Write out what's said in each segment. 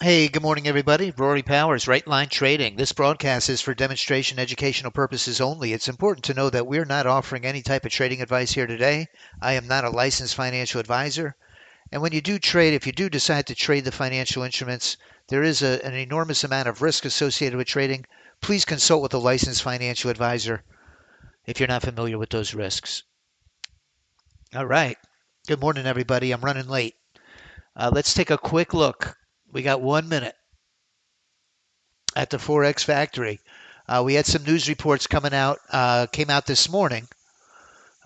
Hey, good morning, everybody. Rory Powers, Right Line Trading. This broadcast is for demonstration educational purposes only. It's important to know that we're not offering any type of trading advice here today. I am not a licensed financial advisor. And when you do trade, if you do decide to trade the financial instruments, there is an enormous amount of risk associated with trading. Please consult with a licensed financial advisor if you're not familiar with those risks. All right. Good morning, everybody. I'm running late. Let's take a quick look. We got 1 minute at the Forex Factory. We had some news reports came out this morning.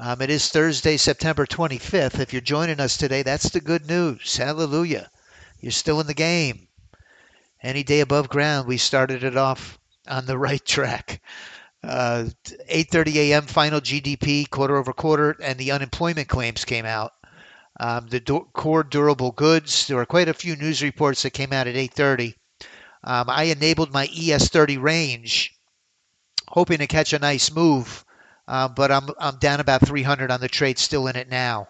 It is Thursday, September 25th. If you're joining us today, that's the good news. Hallelujah. You're still in the game. Any day above ground, we started it off on the right track. 8:30 a.m. final GDP quarter over quarter, and the unemployment claims came out. Core durable goods. There were quite a few news reports that came out at 8:30. I enabled my ES30 range, hoping to catch a nice move, but I'm down about 300 on the trade, still in it now.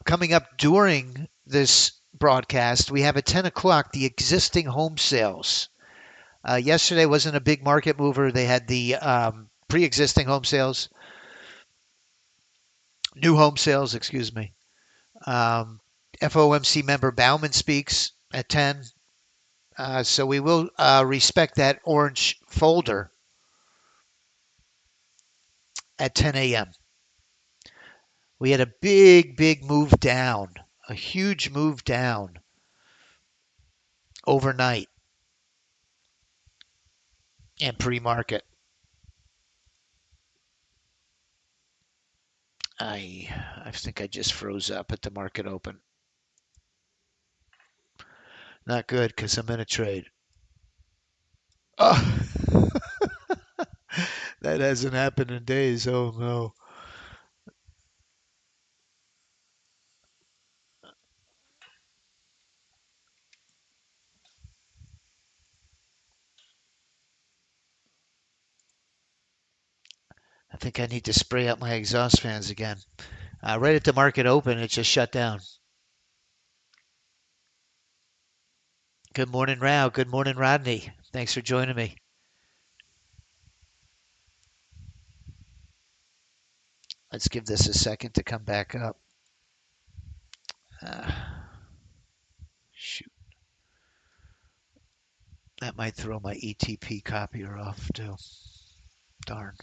Coming up during this broadcast, we have at 10 o'clock the existing home sales. Yesterday wasn't a big market mover. They had the pre-existing home sales, new home sales, excuse me. Um, FOMC member Bauman speaks at 10. So we will respect that orange folder at 10 a.m. We had a big move down, a huge move down overnight and pre-market. I think I just froze up at the market open. Not good because I'm in a trade. Oh, that hasn't happened in days. Oh no. I think I need to spray out my exhaust fans again. Right at the market open, it just shut down. Good morning, Rao. Good morning, Rodney. Thanks for joining me. Let's give this a second to come back up. Uh, shoot, that might throw my ETP copier off too. Darn.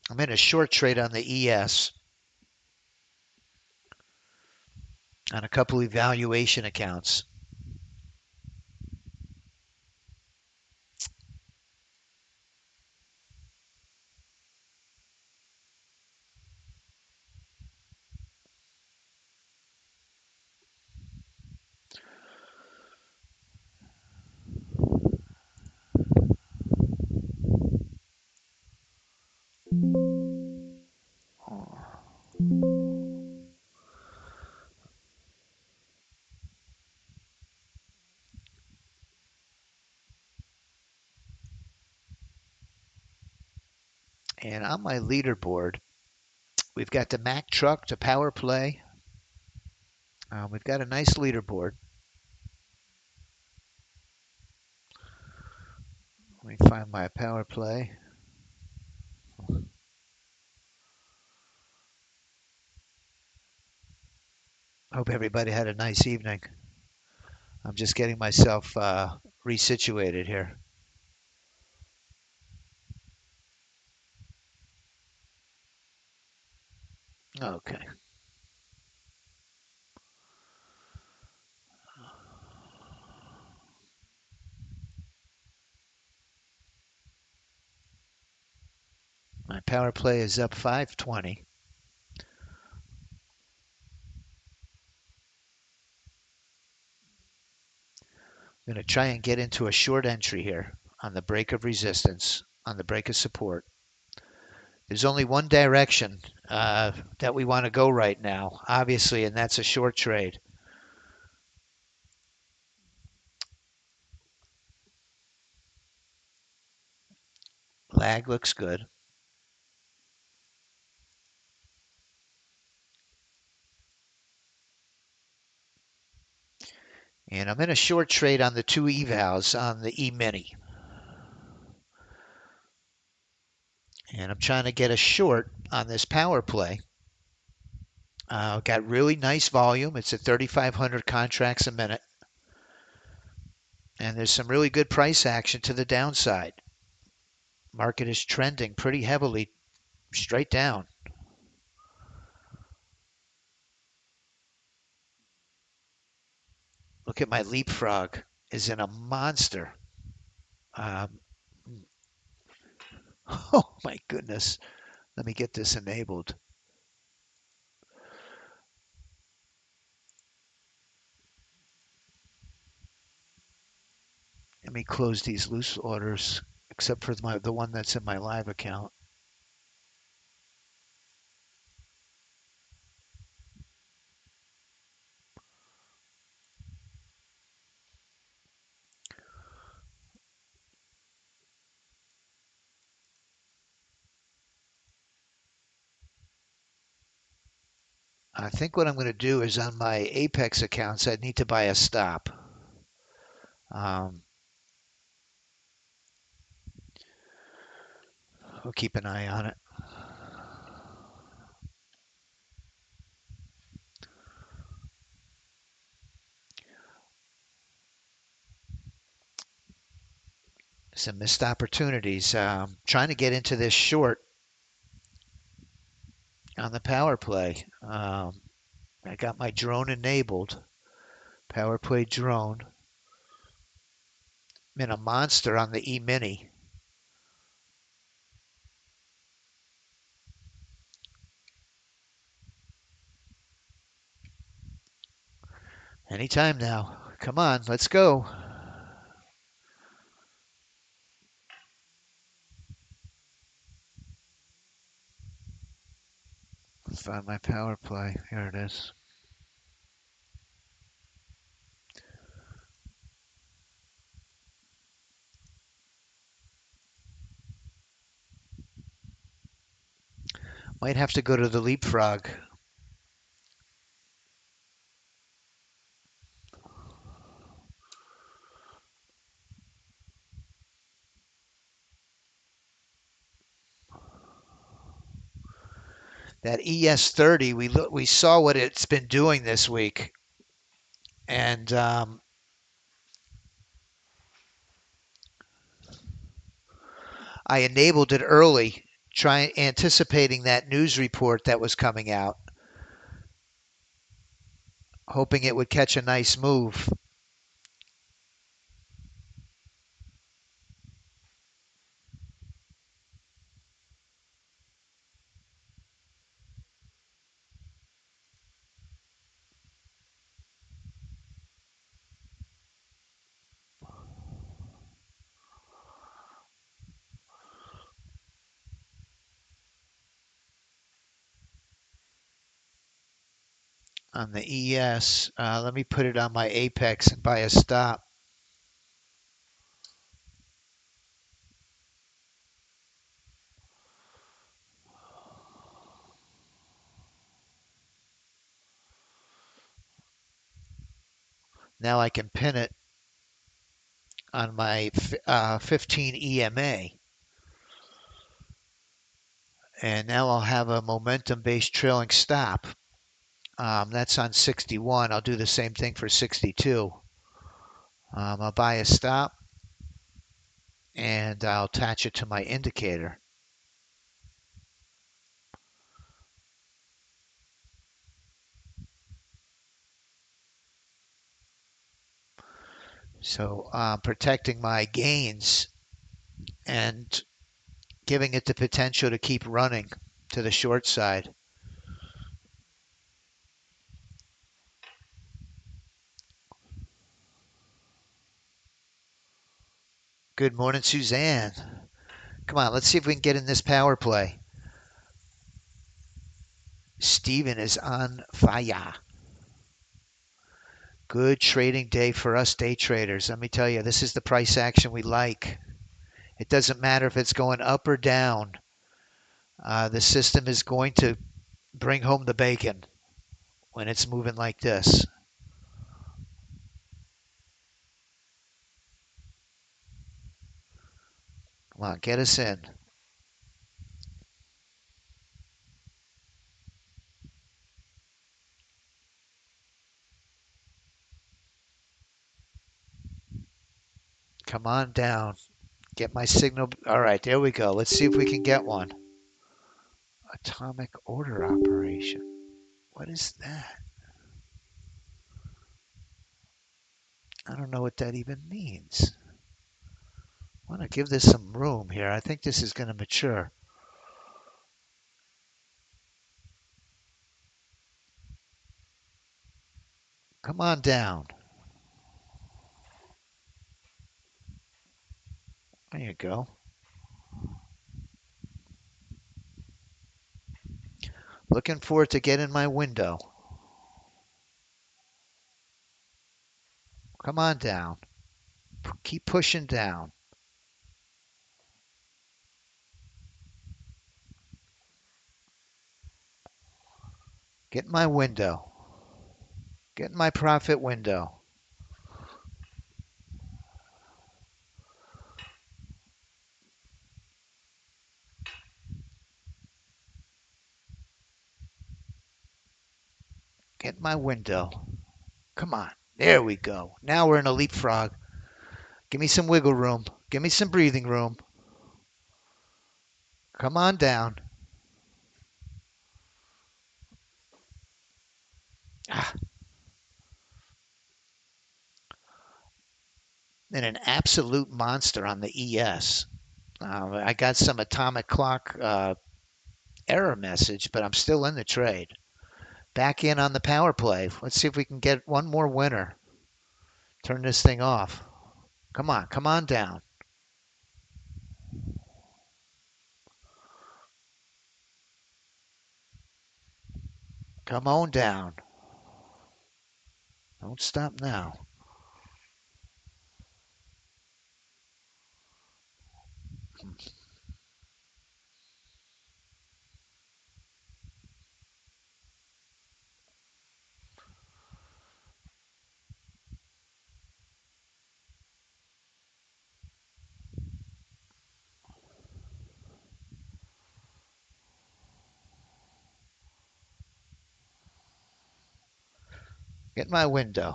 I'm in a short trade on the ES on a couple evaluation accounts. And on my leaderboard, we've got the Mack truck, the power play. We've got a nice leaderboard. Let me find my power play. Hope everybody had a nice evening. I'm just getting myself resituated here. Okay. My power play is up 520. I'm going to try and get into a short entry here on the break of resistance, on the break of support. There's only one direction that we want to go right now, obviously, and that's a short trade. Lag looks good. And I'm in a short trade on the two evals on the E-mini. And I'm trying to get a short on this power play. Got really nice volume. It's at 3,500 contracts a minute. And there's some really good price action to the downside. Market is trending pretty heavily straight down. Look at my leapfrog. Is in a monster. Um, oh my goodness. Let me get this enabled. Let me close these loose orders, except for the one that's in my live account. I think what I'm going to do is on my Apex accounts, I need to buy a stop. We'll keep an eye on it. Some missed opportunities. Trying to get into this short on the power play. I got my drone enabled. Power play drone. I'm in a monster on the E-mini. Anytime now. Come on, let's go. Find my power play. Here it is. Might have to go to the leapfrog. That ES30, we saw what it's been doing this week, and I enabled it early, anticipating that news report that was coming out, hoping it would catch a nice move. On the ES, let me put it on my Apex and buy a stop. Now I can pin it on my 15 EMA. And now I'll have a momentum-based trailing stop. That's on 61. I'll do the same thing for 62. I'll buy a stop and I'll attach it to my indicator. So protecting my gains and giving it the potential to keep running to the short side. Good morning, Suzanne. Come on, let's see if we can get in this power play. Steven is on fire. Good trading day for us day traders. Let me tell you, this is the price action we like. It doesn't matter if it's going up or down. The system is going to bring home the bacon when it's moving like this. Come on, get us in. Come on down. Get my signal. All right, there we go. Let's see if we can get one. Atomic order operation. What is that? I don't know what that even means. I want to give this some room here. I think this is going to mature. Come on down. There you go. Looking for it to get in my window. Come on down. Keep pushing down. Get in my window. Get in my profit window. Get in my window. Come on. There we go. Now we're in a leapfrog. Give me some wiggle room. Give me some breathing room. Come on down. Ah, and an absolute monster on the ES. I got some atomic clock error message, but I'm still in the trade. Back in on the power play. Let's see if we can get one more winner. Turn this thing off. Come on down. Come on down. Don't stop now. Get in my window.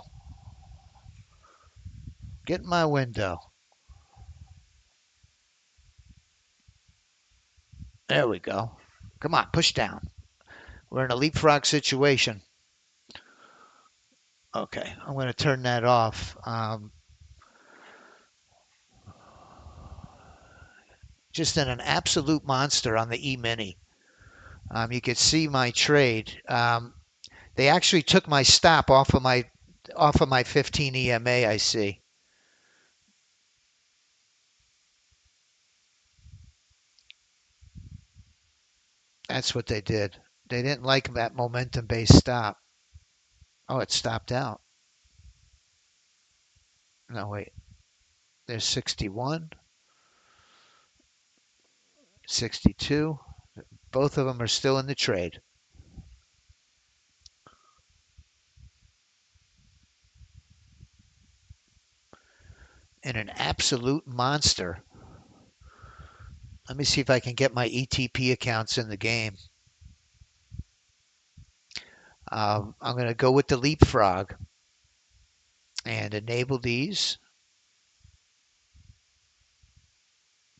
Get in my window. There we go. Come on, push down. We're in a leapfrog situation. Okay, I'm going to turn that off. Just an absolute monster on the E-mini. You could see my trade. They actually took my stop off of my 15 EMA. I see. That's what they did. They didn't like that momentum-based stop. Oh, it stopped out. No, wait. There's 61, 62. Both of them are still in the trade. And an absolute monster. Let me see if I can get my ETP accounts in the game. I'm going to go with the leapfrog and enable these.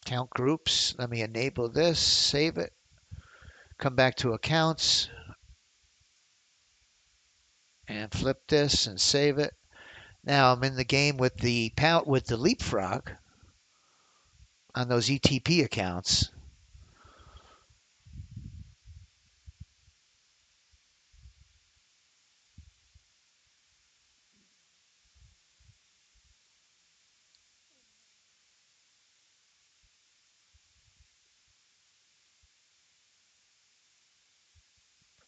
Count groups. Let me enable this, save it, come back to accounts and flip this and save it. Now I'm in the game with the leapfrog on those ETP accounts.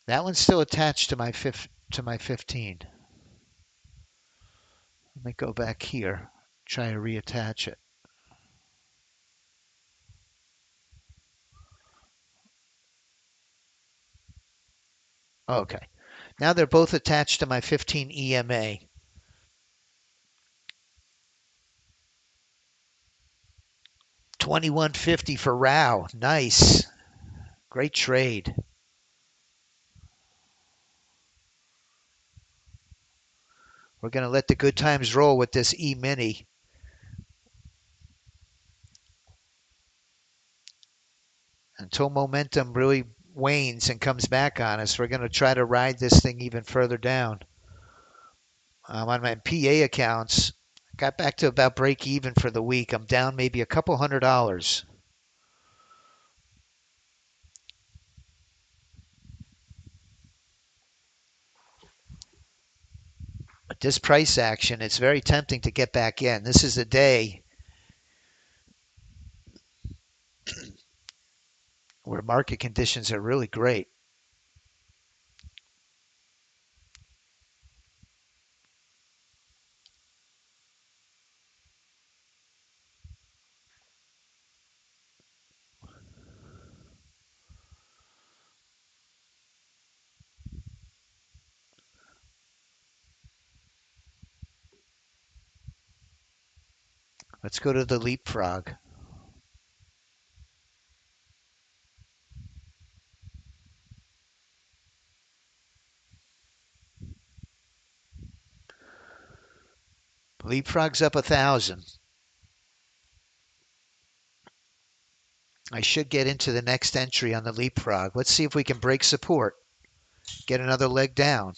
That one's still attached to my 15. Let me go back here, try to reattach it. Okay. Now they're both attached to my 15 EMA. $21.50 for Rao. Nice. Great trade. We're going to let the good times roll with this E-mini. Until momentum really wanes and comes back on us, we're going to try to ride this thing even further down. On my PA accounts, got back to about break even for the week. I'm down maybe a couple $100. But this price action, it's very tempting to get back in. This is a day where market conditions are really great. Let's go to the leapfrog. Leapfrog's up 1,000. I should get into the next entry on the leapfrog. Let's see if we can break support. Get another leg down.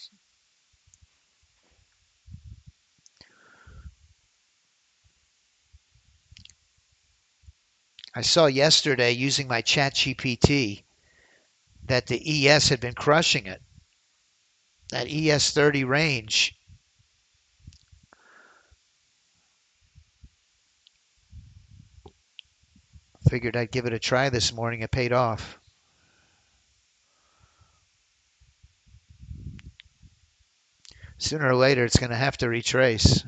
I saw yesterday using my ChatGPT that the ES had been crushing it. That ES 30 range. Figured I'd give it a try this morning. It paid off. Sooner or later, it's going to have to retrace.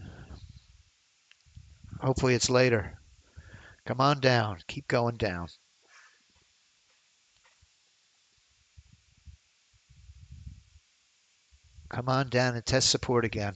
Hopefully it's later. Come on down. Keep going down. Come on down and test support again.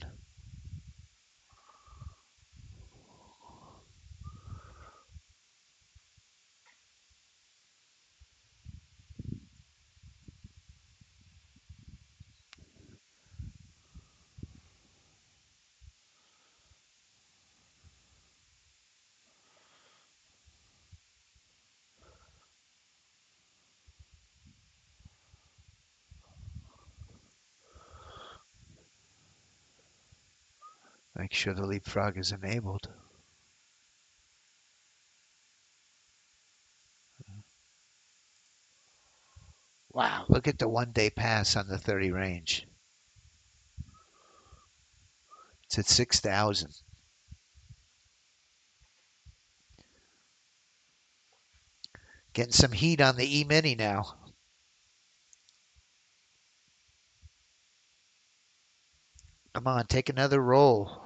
Make sure the leapfrog is enabled. Wow, look at the 1-day pass on the 30 range. It's at 6,000. Getting some heat on the E-mini now. Come on, take another roll.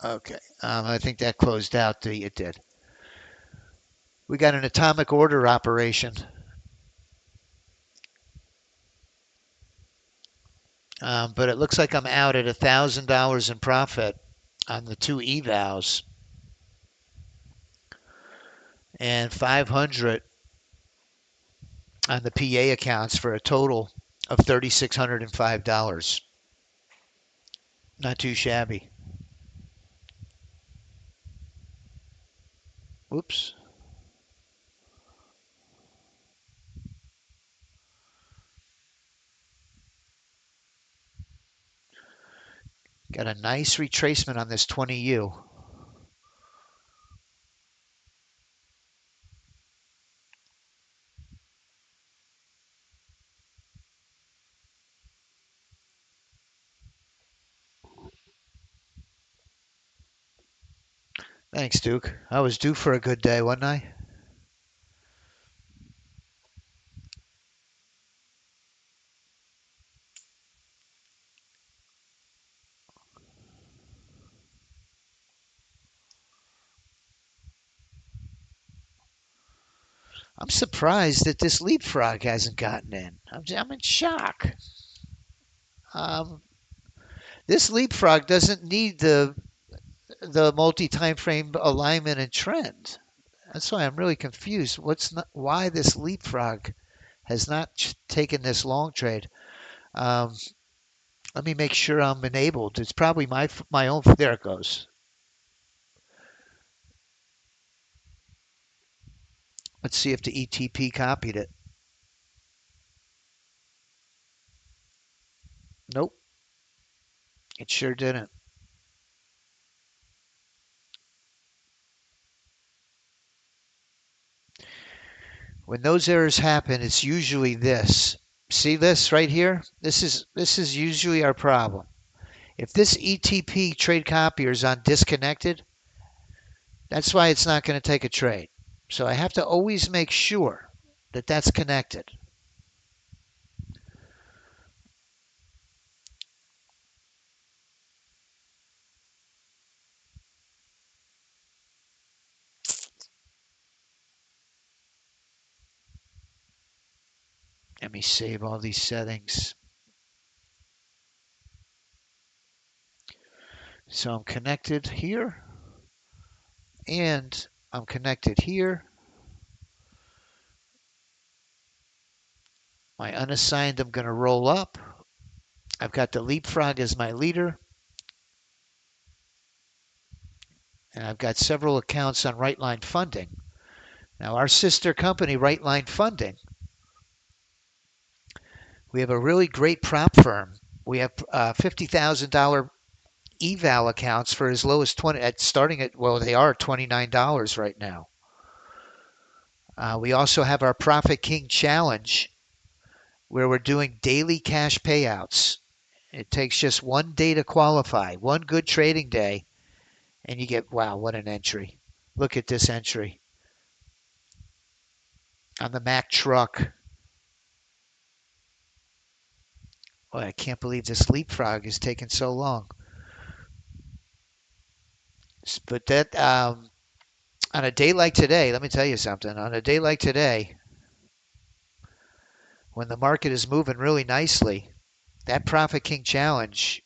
Okay, I think that closed out. It did. We got an atomic order operation. But it looks like I'm out at $1,000 in profit on the two evals and 500 on the PA accounts for a total of $3,605. Not too shabby. Whoops. Got a nice retracement on this 20U. Thanks, Duke. I was due for a good day, wasn't I? I'm surprised that this leapfrog hasn't gotten in. I'm in shock. Um, this leapfrog doesn't need the multi-time frame alignment and trend. That's why I'm really confused. Why this leapfrog has not taken this long trade? Um, Let me make sure I'm enabled. It's probably my own. There it goes. Let's see if the ETP copied it. Nope, it sure didn't. When those errors happen, it's usually this. See this right here? This is usually our problem. If this ETP trade copier is on disconnected, that's why it's not going to take a trade. So I have to always make sure that that's connected. Let me save all these settings. So I'm connected here and I'm connected here. My unassigned, I'm going to roll up. I've got the leapfrog as my leader. And I've got several accounts on Right Line Funding. Now, our sister company, Right Line Funding, we have a really great prop firm. We have $50,000 eval accounts for as low as 20 at starting at, well, they are $29 right now. We also have our Profit King Challenge where we're doing daily cash payouts. It takes just one day to qualify, one good trading day, and you get, wow, what an entry. Look at this entry on the Mack truck. Boy, I can't believe this leapfrog is taking so long. But that on a day like today, let me tell you something. On a day like today, when the market is moving really nicely, that Profit King Challenge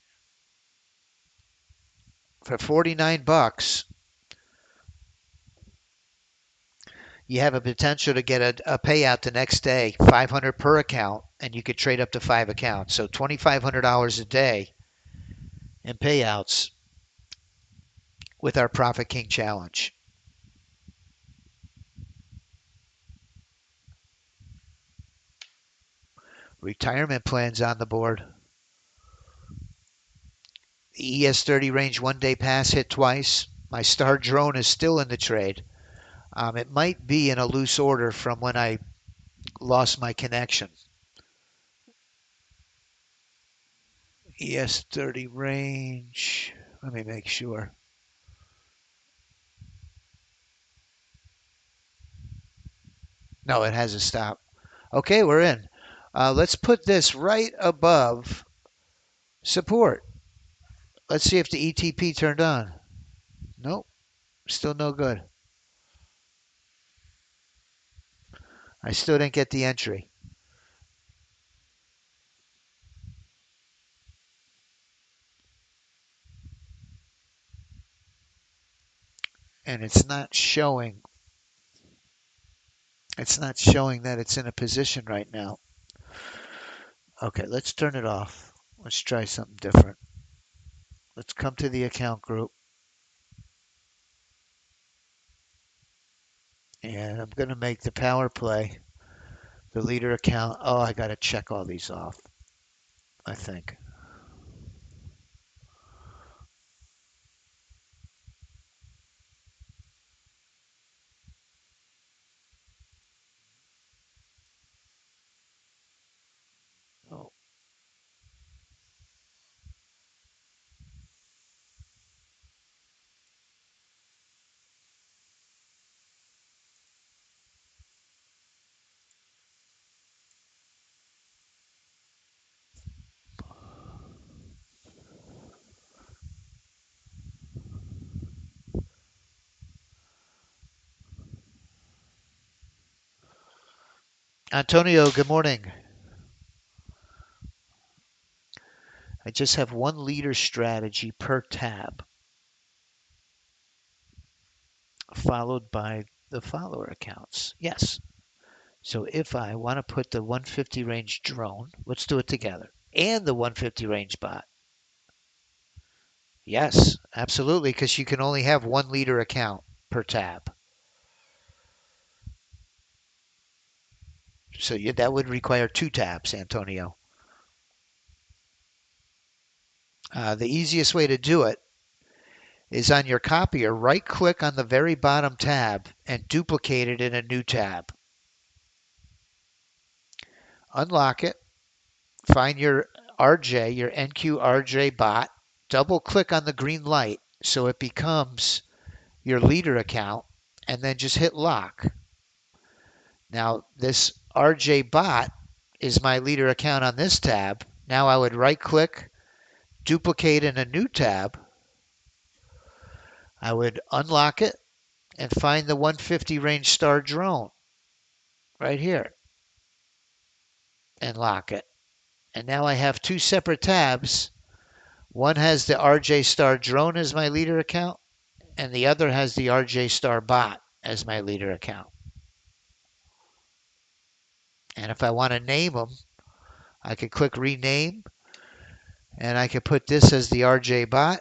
for 49 bucks, you have a potential to get a payout the next day, 500 per account, and you could trade up to 5 accounts. So $2,500 a day in payouts with our Profit King Challenge. Retirement plans on the board. The ES30 range 1-day pass hit twice. My star drone is still in the trade. It might be in a loose order from when I lost my connection. ES30 range. Let me make sure. No, it has a stop. Okay, we're in. Let's put this right above support. Let's see if the ETP turned on. Nope, still no good. I still didn't get the entry. and it's not showing that it's in a position right now. Okay, let's turn it off. Let's try something different. Let's come to the account group, and I'm going to make the power play the leader account. Oh, I got to check all these off, I think. Oh, Antonio, good morning. I just have one leader strategy per tab, followed by the follower accounts. Yes. So if I want to put the 150 range drone, let's do it together, and the 150 range bot. Yes, absolutely, because you can only have one leader account per tab. So that would require two tabs, Antonio. The easiest way to do it is on your copier, right click on the very bottom tab and duplicate it in a new tab. Unlock it, find your RJ, your NQRJ bot, double click on the green light so it becomes your leader account, and then just hit lock. Now, this RJ bot is my leader account on this tab. Now I would right click, duplicate in a new tab. I would unlock it and find the 150 range star drone right here and lock it. And now I have two separate tabs. One has the RJ Star drone as my leader account, and the other has the RJ Star bot as my leader account. And if I want to name them, I could click rename, and I could put this as the RJ bot,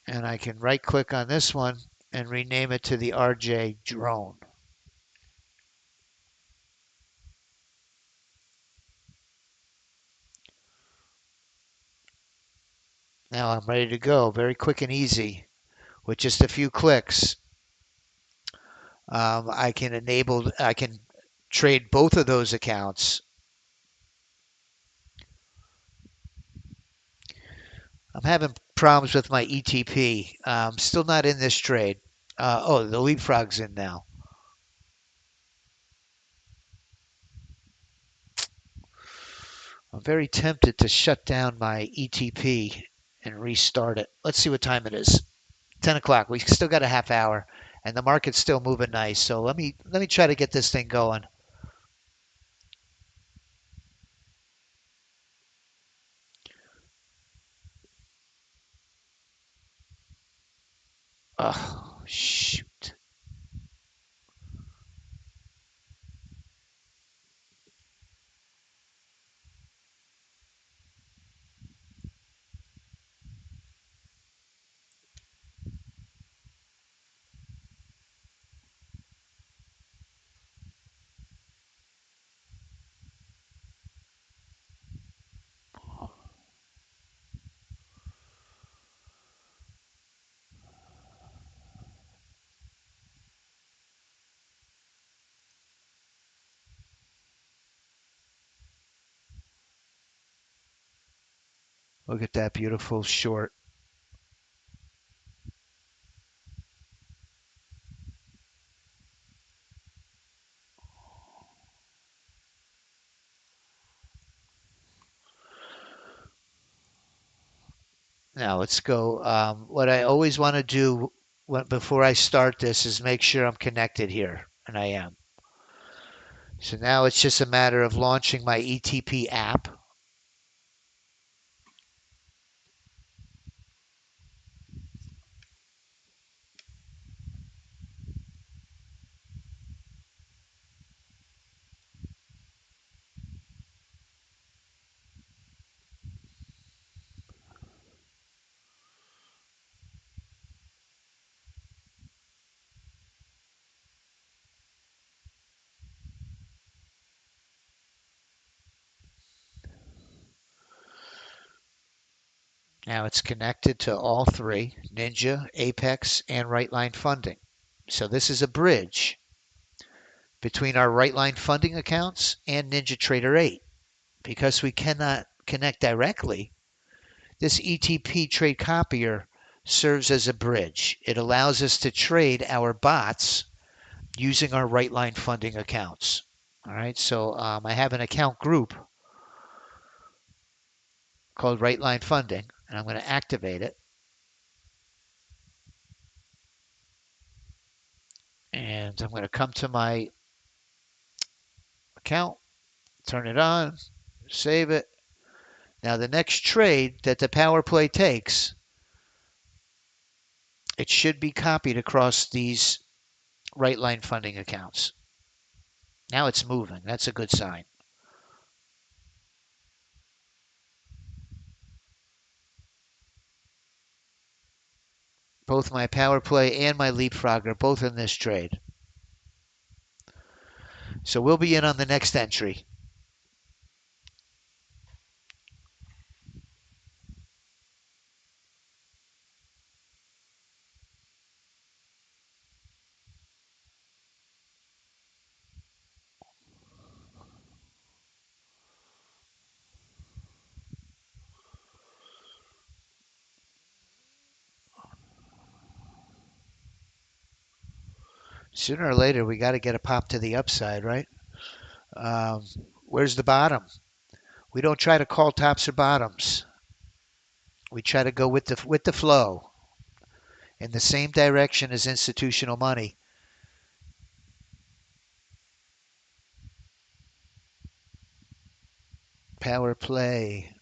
and I can right click on this one and rename it to the RJ drone. Now I'm ready to go, very quick and easy. With just a few clicks, I can trade both of those accounts. I'm having problems with my ETP. Still not in this trade. Oh, the leapfrog's in now. I'm very tempted to shut down my ETP and restart it. Let's see what time it is. 10 o'clock. We still got a half hour, and the market's still moving nice. So let me try to get this thing going. Oh, shoot. Look at that beautiful short. Now let's go. What I always want to do before I start this is make sure I'm connected here, and I am. So now it's just a matter of launching my ETP app. Now it's connected to all three, Ninja, Apex, and Right Line Funding. So this is a bridge between our Right Line Funding accounts and NinjaTrader 8. Because we cannot connect directly, this ETP trade copier serves as a bridge. It allows us to trade our bots using our Right Line Funding accounts. All right, so I have an account group called Right Line Funding, and I'm going to activate it. And I'm going to come to my account, turn it on, save it. Now the next trade that the power play takes, it should be copied across these Right Line Funding accounts. Now it's moving. That's a good sign. Both my power play and my leapfrog are both in this trade. So we'll be in on the next entry. Sooner or later, we got to get a pop to the upside, right? Um, where's the bottom? We don't try to call tops or bottoms. We try to go with the flow in the same direction as institutional money. Power play.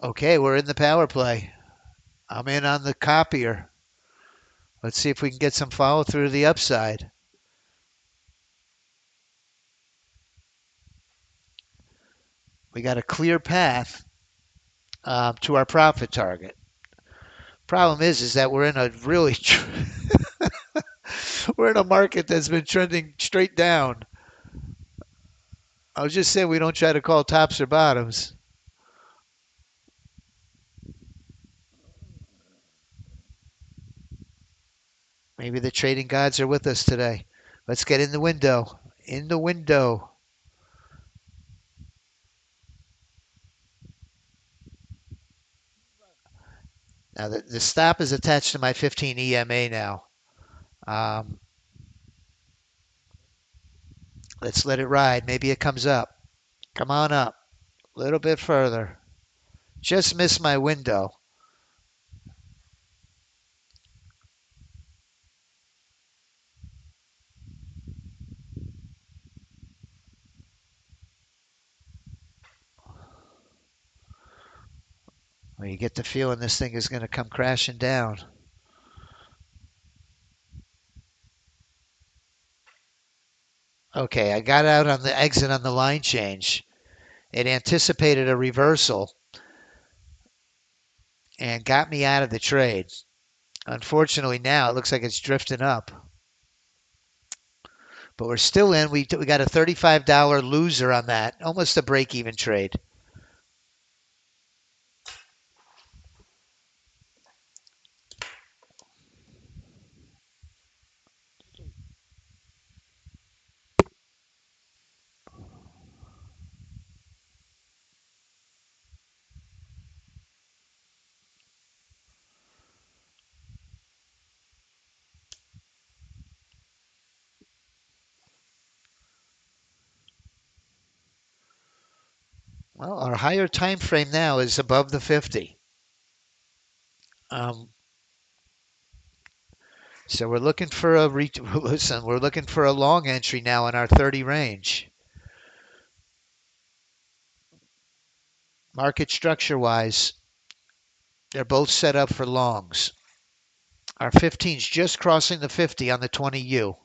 Okay, we're in the power play. I'm in on the copier. Let's see if we can get some follow through to the upside. We got a clear path to our profit target. Problem is that we're in a really we're in a market that's been trending straight down. I was just saying we don't try to call tops or bottoms. Maybe the trading gods are with us today. Let's get in the window. In the window. Now the stop is attached to my 15 EMA now. Um, let's let it ride. Maybe it comes up. Come on up. A little bit further. Just missed my window. Well, you get the feeling this thing is going to come crashing down. Okay, I got out on the exit on the line change. It anticipated a reversal and got me out of the trade. Unfortunately, now it looks like it's drifting up. But we're still in. We got a $35 loser on that, almost a break-even trade. Well, our higher time frame now is above the 50. Um, so we're looking for a listen. We're looking for a long entry now in our 30 range. Market structure wise, they're both set up for longs. Our 15's just crossing the 50 on the 20U.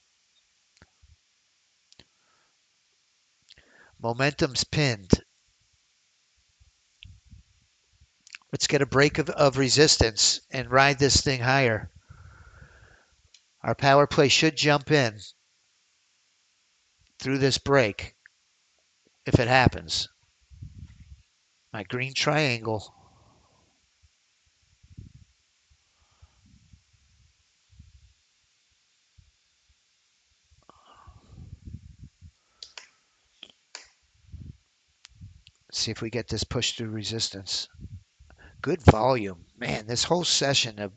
Momentum's pinned. Let's get a break of resistance and ride this thing higher. Our power play should jump in through this break if it happens. My green triangle. Let's see if we get this push through resistance. Good volume. Man, this whole session of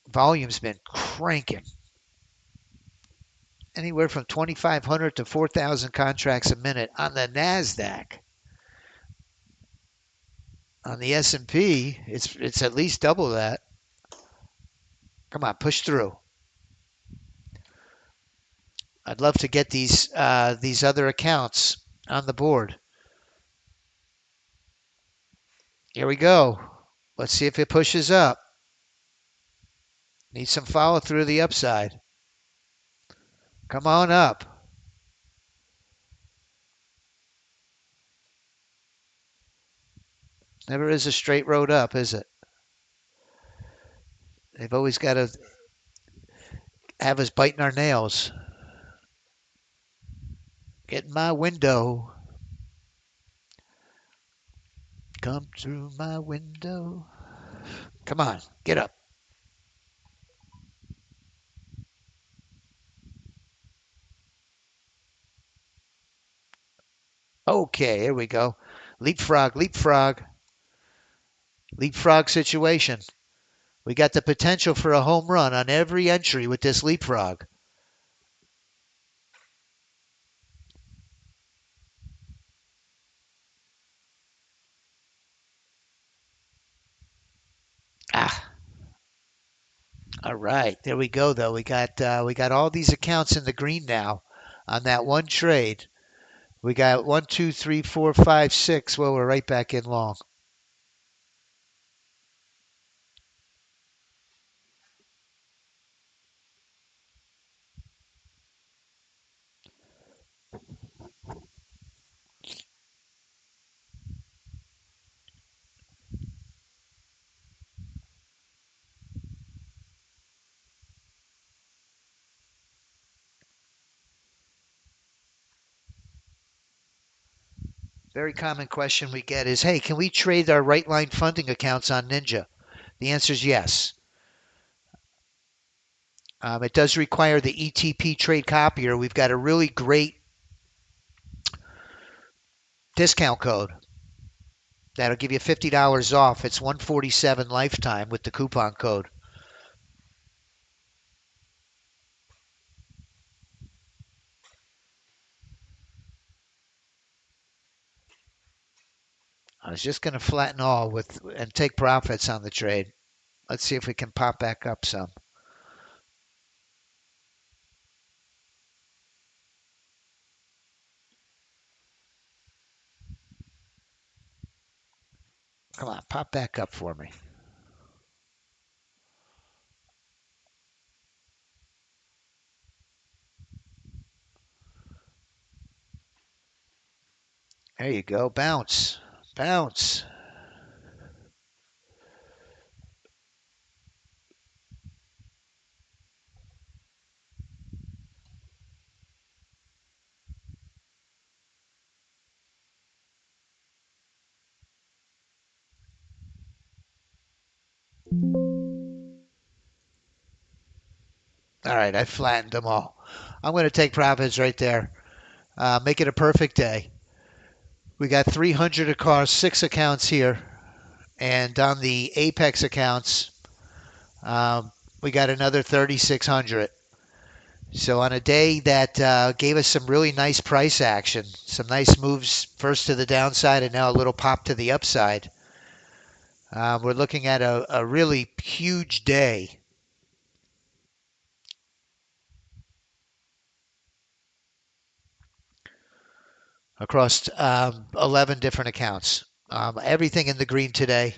volume's been cranking. Anywhere from 2,500 to 4,000 contracts a minute on the NASDAQ. On the S&P, it's at least double that. Come on, push through. I'd love to get these other accounts on the board. Here we go. Let's see if it pushes up. Need some follow through the upside. Come on up. Never is a straight road up, is it? They've always got to have us biting our nails. Get in my window. Come through my window. Come on, get up. Okay, here we go. Leapfrog, leapfrog. Leapfrog situation. We got the potential for a home run on every entry with this leapfrog. Ah, all right. There we go, though. We got all these accounts in the green now on that one trade. We got 1, 2, 3, 4, 5, 6. Well, we're right back in long. Very common question we get is, hey, can we trade our right line funding accounts on Ninja? The answer is yes. It does require the ETP trade copier. We've got a really great discount code that'll give you $50 off. It's 147 lifetime with the coupon code. I was just going to flatten all and take profits on the trade. Let's see if we can pop back up some. Come on, pop back up for me. There you go. Bounce. Bounce. All right, I flattened them all. I'm going to take profits right there. Make it a perfect day. We got 300 across 6 accounts here. And on the Apex accounts, we got another 3,600. So on a day that gave us some really nice price action, some nice moves first to the downside and now a little pop to the upside, we're looking at a really huge day. Across 11 different accounts. Everything in the green today.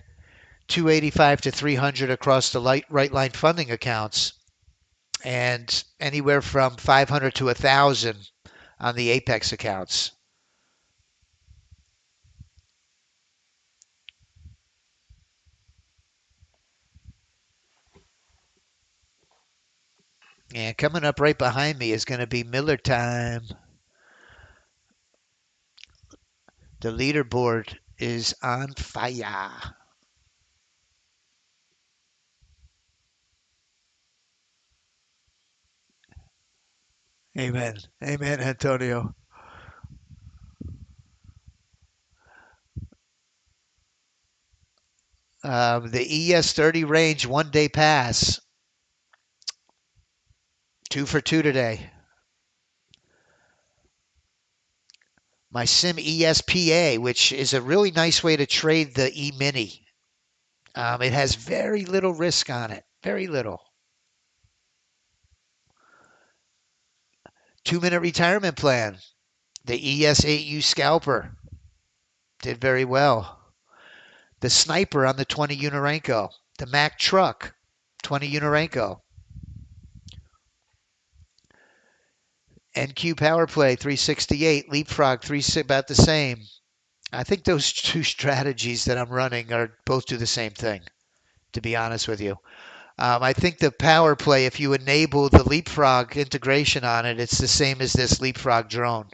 285 to 300 across the right line funding accounts, and anywhere from 500 to 1,000 on the Apex accounts. And coming up right behind me is going to be Miller time. The leaderboard is on fire. Amen. Amen, Antonio. The ES30 range 1 day pass. 2 for 2 today. My Sim ESPA, which is a really nice way to trade the E Mini. It has very little risk on it. Very little. 2 minute retirement plan. The ES8U scalper did very well. The sniper on the 20 Unorenko. The Mack truck 20 Unorenko. NQ power play 368. Leapfrog 3 about the same. I think those two strategies that I'm running are both do the same thing, to be honest with you. I think the power play, if you enable the Leapfrog integration on it, it's the same as this Leapfrog drone.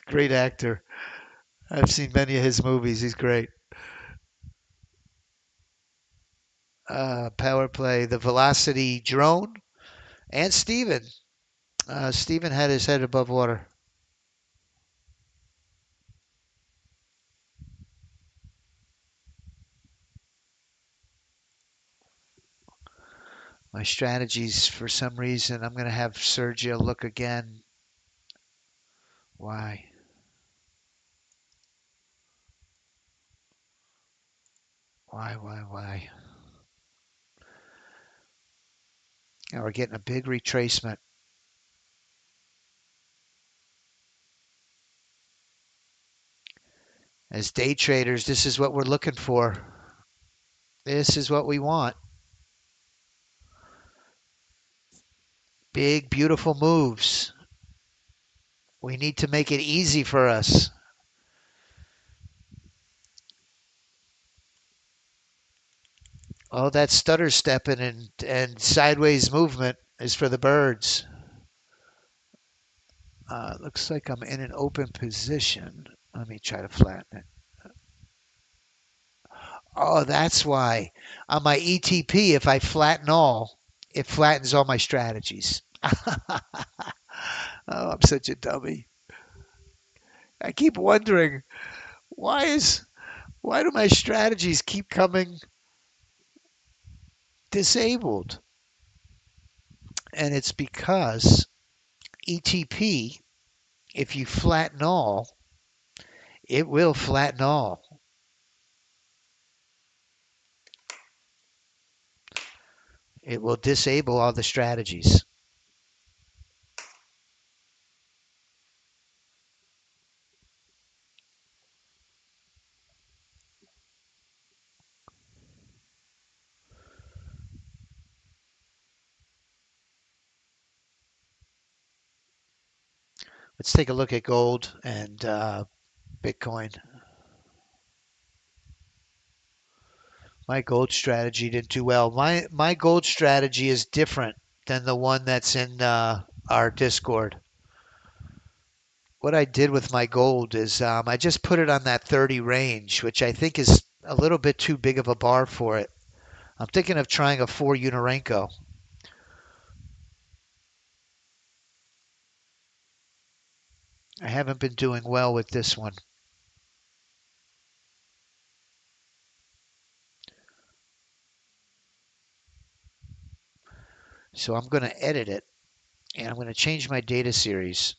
Great actor. I've seen many of his movies. He's great. Power play, the Velocity drone, and Steven. Steven had his head above water. My strategies, for some reason, I'm going to have Sergio look again. Why? Why? Now we're getting a big retracement. As day traders, this is what we're looking for. This is what we want. Big, beautiful moves. We need to make it easy for us. Oh, that stutter stepping and sideways movement is for the birds. Looks like I'm in an open position. Let me try to flatten it. Oh, that's why. On my ETP, if I flatten all, it flattens all my strategies. Oh, I'm such a dummy. I keep wondering why do my strategies keep coming disabled? And it's because ETP, if you flatten all, it will flatten all. It will disable all the strategies. Let's take a look at gold and Bitcoin. My gold strategy didn't do well. My gold strategy is different than the one that's in our Discord. What I did with my gold is I just put it on that 30 range, which I think is a little bit too big of a bar for it. I'm thinking of trying a 4 Unorenko. I haven't been doing well with this one. So I'm going to edit it and I'm going to change my data series.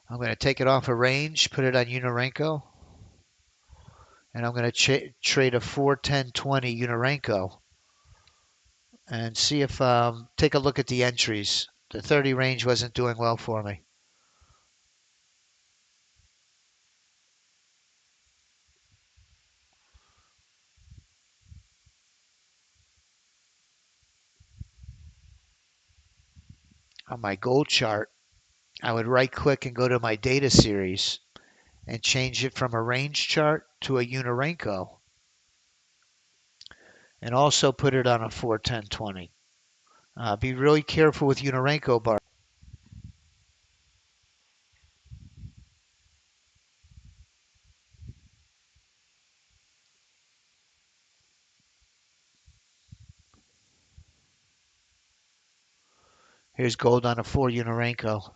I'm going to take it off a range, put it on Unorenko, and I'm going to trade a 41020 Unorenko and see if take a look at the entries. The 30 range wasn't doing well for me. On my gold chart, I would right click and go to my data series and change it from a range chart to a Unirenko, and also put it on a 41020. Be really careful with Unirenko bar. Here's gold on a 4 Unirenko.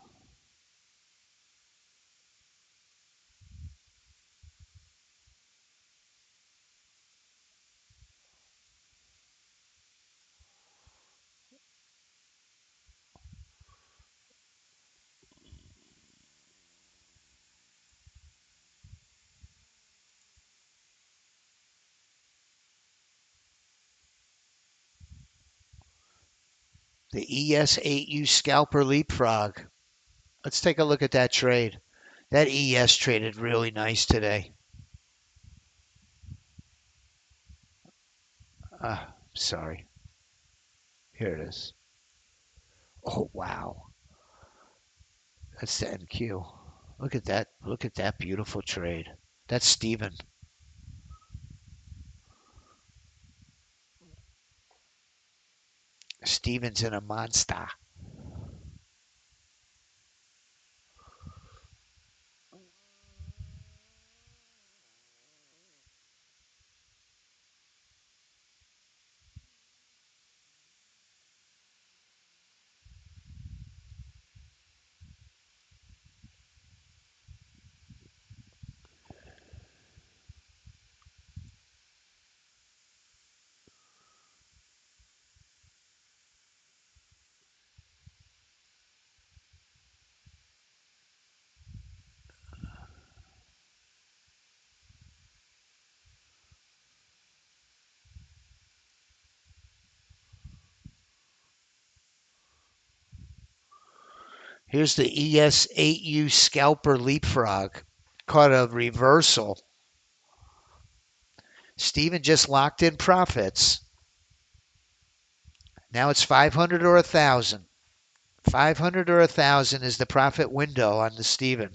The ES8U scalper leapfrog. Let's take a look at that trade. That ES traded really nice today. Sorry. Here it is. Oh, wow. That's the NQ. Look at that. Look at that beautiful trade. That's Steven. Steven's in a monster. Here's the ES8U scalper leapfrog. Caught a reversal. Steven just locked in profits. Now it's 500 or 1,000. 500 or 1,000 is the profit window on the Steven.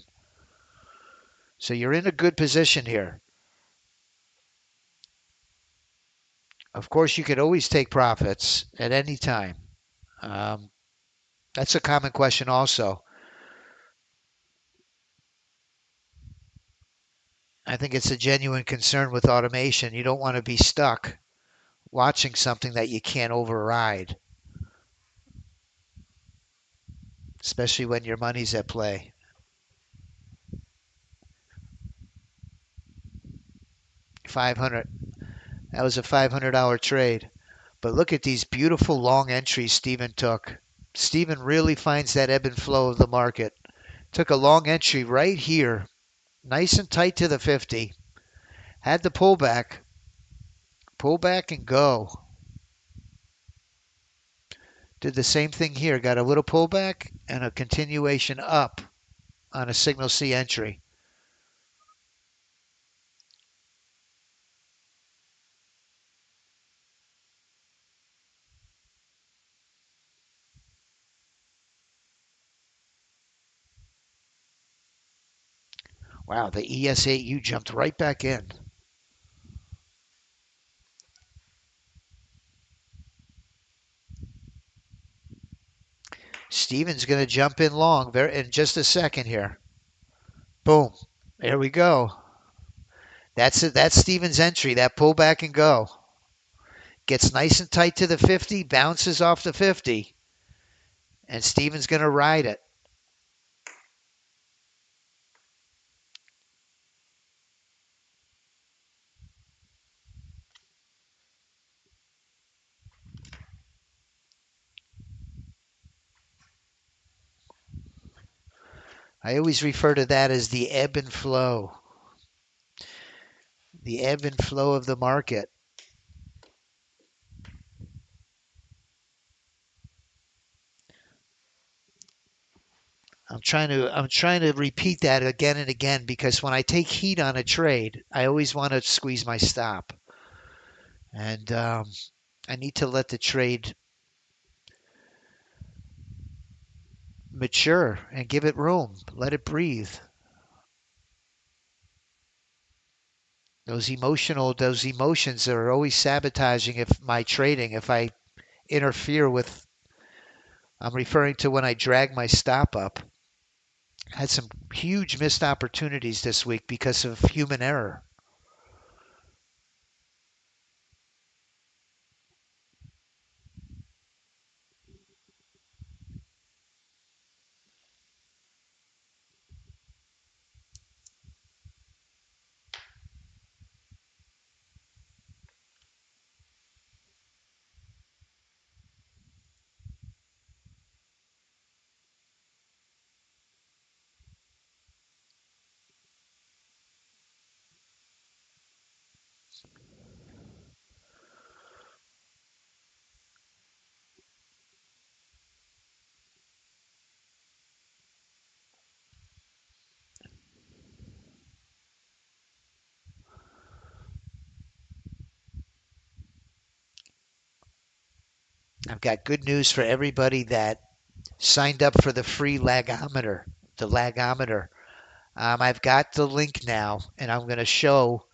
So you're in a good position here. Of course, you could always take profits at any time. Um, that's a common question also. I think it's a genuine concern with automation. You don't want to be stuck watching something that you can't override, especially when your money's at play. 500. That was a $500 trade. But look at these beautiful long entries Steven took. Steven really finds that ebb and flow of the market. Took a long entry right here, nice and tight to the 50. Had the pull back and go. Did the same thing here. Got a little pullback and a continuation up on a signal C entry. Wow, the ES8U jumped right back in. Steven's going to jump in long in just a second here. Boom. There we go. That's it. That's Steven's entry. That pull back and go. Gets nice and tight to the 50, bounces off the 50, and Steven's going to ride it. I always refer to that as the ebb and flow. The ebb and flow of the market. I'm trying to repeat that again and again because when I take heat on a trade, I always want to squeeze my stop, and I need to let the trade mature and give it room. Let it breathe. Those emotions are always sabotaging if my trading, if I interfere with, I'm referring to when I drag my stop up. I had some huge missed opportunities this week because of human error. I've got good news for everybody that signed up for the free lagometer, the lagometer. I've got the link now, and I'm going to show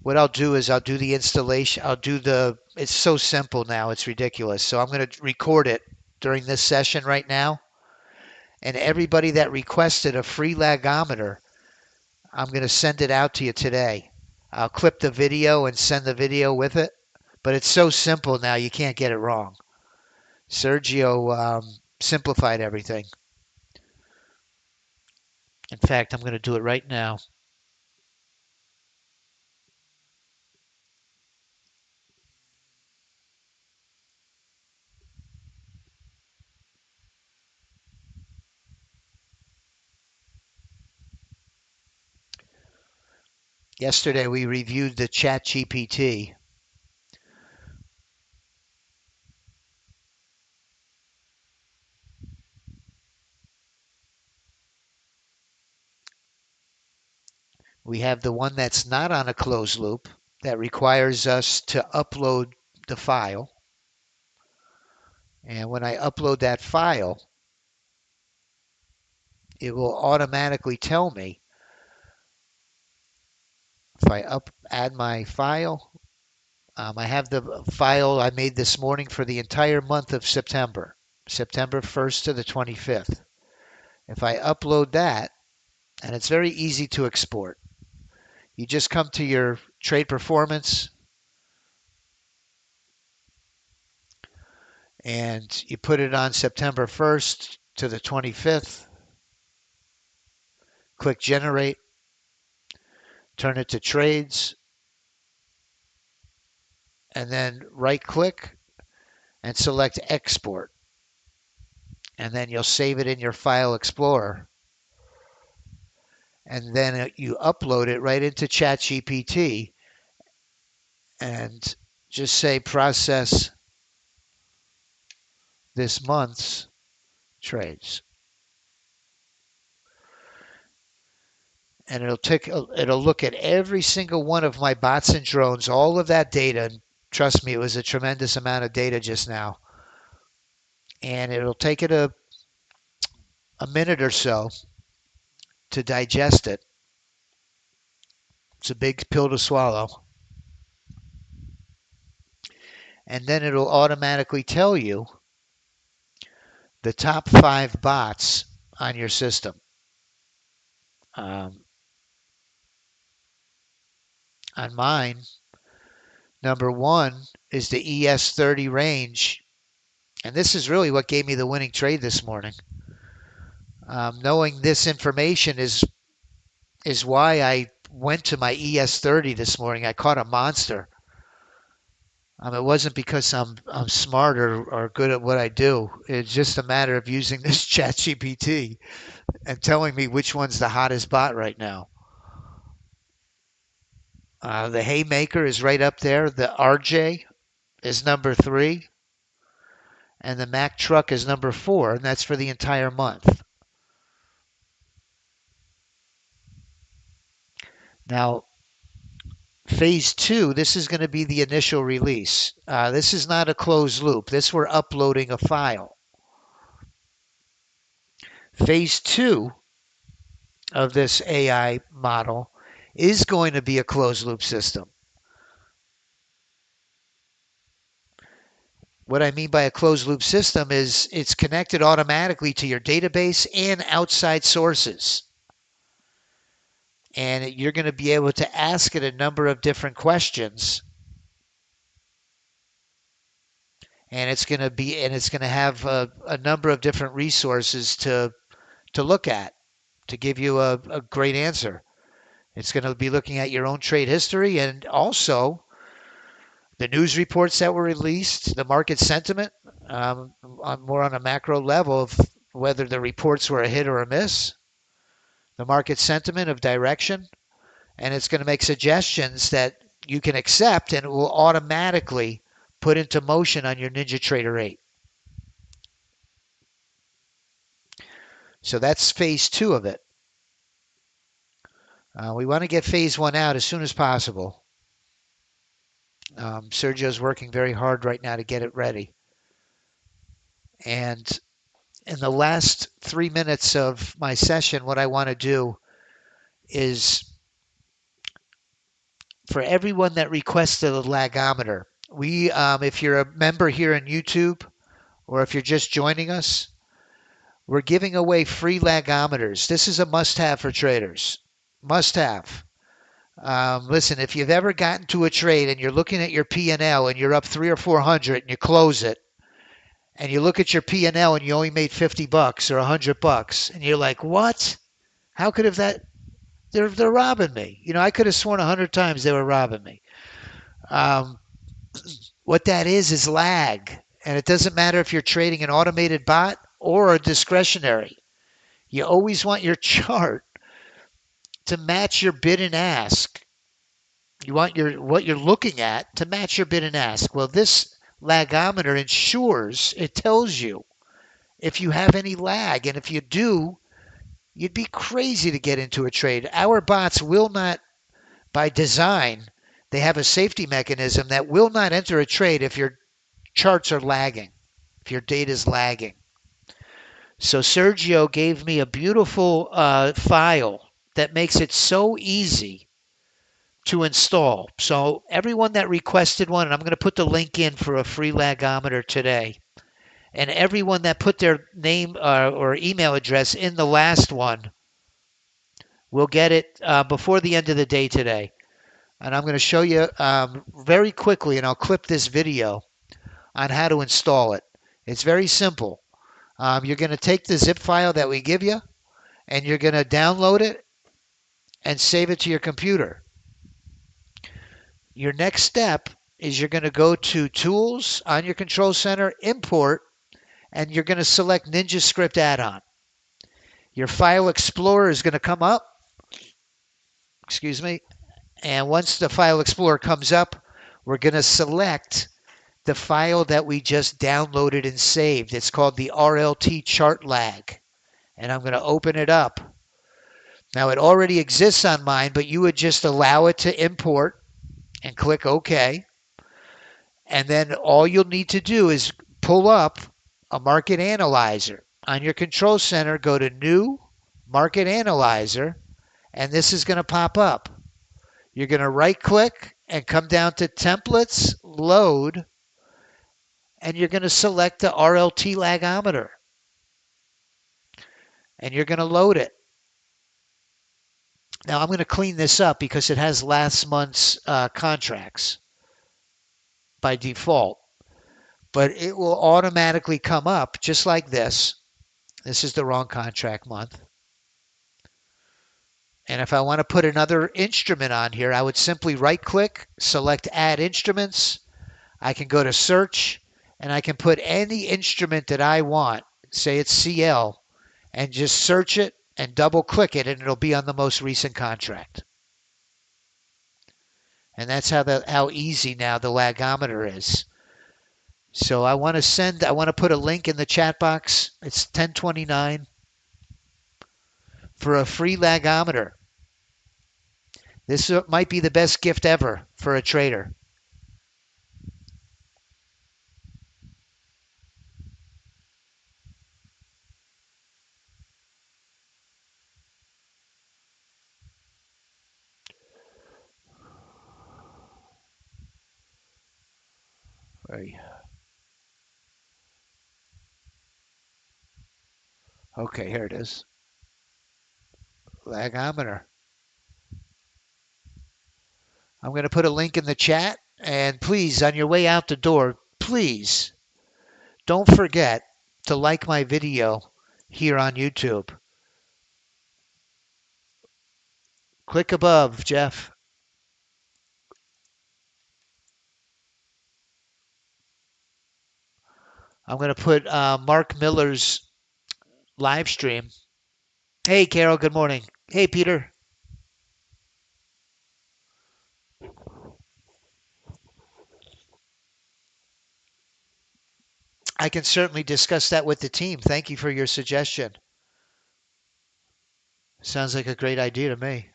what I'll do is I'll do the installation. It's so simple now, it's ridiculous. So I'm going to record it during this session right now. And everybody that requested a free lagometer, I'm going to send it out to you today. I'll clip the video and send the video with it. But it's so simple now, you can't get it wrong. Sergio simplified everything. In fact, I'm going to do it right now. Yesterday we reviewed the ChatGPT. We have the one that's not on a closed loop that requires us to upload the file. And when I upload that file, it will automatically tell me if I add my file. I have the file I made this morning for the entire month of September, September 1st to the 25th. If I upload that, and it's very easy to export, you just come to your trade performance and you put it on September 1st to the 25th. Click generate, turn it to trades, and then right click and select export. And then you'll save it in your file explorer. And then you upload it right into ChatGPT and just say process this month's trades. And it'll look at every single one of my bots and drones, all of that data. And trust me, it was a tremendous amount of data just now. And it'll take it a minute or so to digest it. It's a big pill to swallow. And then it'll automatically tell you the top 5 bots on your system. On mine, number 1 is the ES30 range. And this is really what gave me the winning trade this morning. Knowing this information is why I went to my ES30 this morning. I caught a monster. It wasn't because I'm smart or good at what I do. It's just a matter of using this ChatGPT and telling me which one's the hottest bot right now. The Haymaker is right up there. The RJ is number 3. And the Mack truck is number 4. And that's for the entire month. Now, phase 2, this is going to be the initial release. This is not a closed loop. This we're uploading a file. Phase two of this AI model is going to be a closed loop system. What I mean by a closed loop system is it's connected automatically to your database and outside sources. And you're going to be able to ask it a number of different questions. And it's going to have a number of different resources to look at to give you a great answer. It's going to be looking at your own trade history and also the news reports that were released, the market sentiment, more on a macro level of whether the reports were a hit or a miss, the market sentiment of direction, and it's going to make suggestions that you can accept and it will automatically put into motion on your NinjaTrader 8. So that's phase two of it. We want to get phase one out as soon as possible. Sergio's working very hard right now to get it ready. And in the last 3 minutes of my session, what I want to do is for everyone that requested a lagometer, if you're a member here on YouTube or if you're just joining us, we're giving away free lagometers. This is a must-have for traders. Must-have. Listen, if you've ever gotten to a trade and you're looking at your P&L and you're up 300 or 400 and you close it, and you look at your P&L and you only made $50 or $100, and you're like, what? How could have that? They're robbing me. I could have sworn 100 times they were robbing me. What that is lag. And it doesn't matter if you're trading an automated bot or a discretionary. You always want your chart to match your bid and ask. You want what you're looking at to match your bid and ask. Well, this lagometer ensures, it tells you if you have any lag. And if you do, you'd be crazy to get into a trade. Our bots will not, by design, they have a safety mechanism that will not enter a trade if your charts are lagging, if your data is lagging. So Sergio gave me a beautiful file that makes it so easy to install. So everyone that requested one, and I'm going to put the link in for a free lagometer today, and everyone that put their name or email address in the last one will get it before the end of the day today. And I'm going to show you very quickly, and I'll clip this video on how to install it. It's very simple. You're going to take the zip file that we give you, and you're going to download it and save it to your computer. Your next step is you're going to go to Tools on your Control Center, Import, and you're going to select NinjaScript Add-on. Your File Explorer is going to come up. Excuse me. And once the File Explorer comes up, we're going to select the file that we just downloaded and saved. It's called the RLT chart lag. And I'm going to open it up. Now, it already exists on mine, but you would just allow it to import and click OK. And then all you'll need to do is pull up a market analyzer. On your control center, go to New Market Analyzer, and this is going to pop up. You're going to right click and come down to Templates, Load, and you're going to select the RLT lagometer. And you're going to load it. Now I'm going to clean this up because it has last month's contracts by default. But it will automatically come up just like this. This is the wrong contract month. And if I want to put another instrument on here, I would simply right click, select Add Instruments. I can go to Search, and I can put any instrument that I want. Say it's CL, and just search it and double click it, and it'll be on the most recent contract. And that's how easy now the lagometer is. So I want to put a link in the chat box. It's 1029 for a free lagometer. This might be the best gift ever for a trader. Sorry. Okay, here it is. Lagometer. I'm going to put a link in the chat. And please, on your way out the door, please don't forget to like my video here on YouTube. Click above, Jeff. I'm going to put Mark Miller's live stream. Hey, Carol, good morning. Hey, Peter. I can certainly discuss that with the team. Thank you for your suggestion. Sounds like a great idea to me.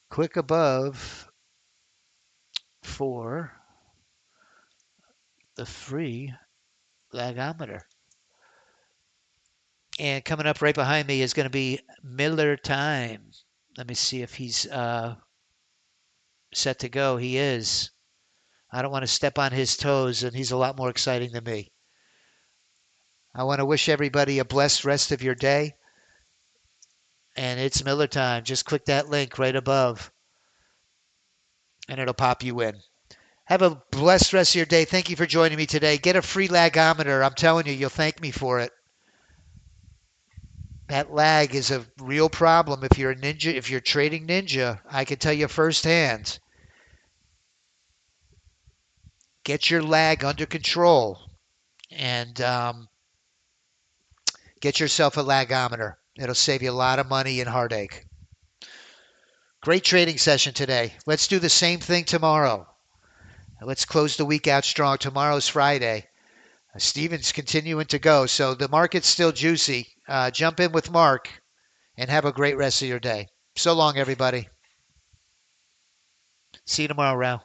Click above for the free lagometer. And coming up right behind me is going to be Miller Time. Let me see if he's set to go. He is. I don't want to step on his toes, and he's a lot more exciting than me. I want to wish everybody a blessed rest of your day. And it's Miller Time. Just click that link right above, and it'll pop you in. Have a blessed rest of your day. Thank you for joining me today. Get a free lagometer. I'm telling you, you'll thank me for it. That lag is a real problem. If you're a ninja, if you're trading ninja, I can tell you firsthand. Get your lag under control and get yourself a lagometer. It'll save you a lot of money and heartache. Great trading session today. Let's do the same thing tomorrow. Let's close the week out strong. Tomorrow's Friday. Steven's continuing to go, so the market's still juicy. Jump in with Mark and have a great rest of your day. So long, everybody. See you tomorrow, Rao.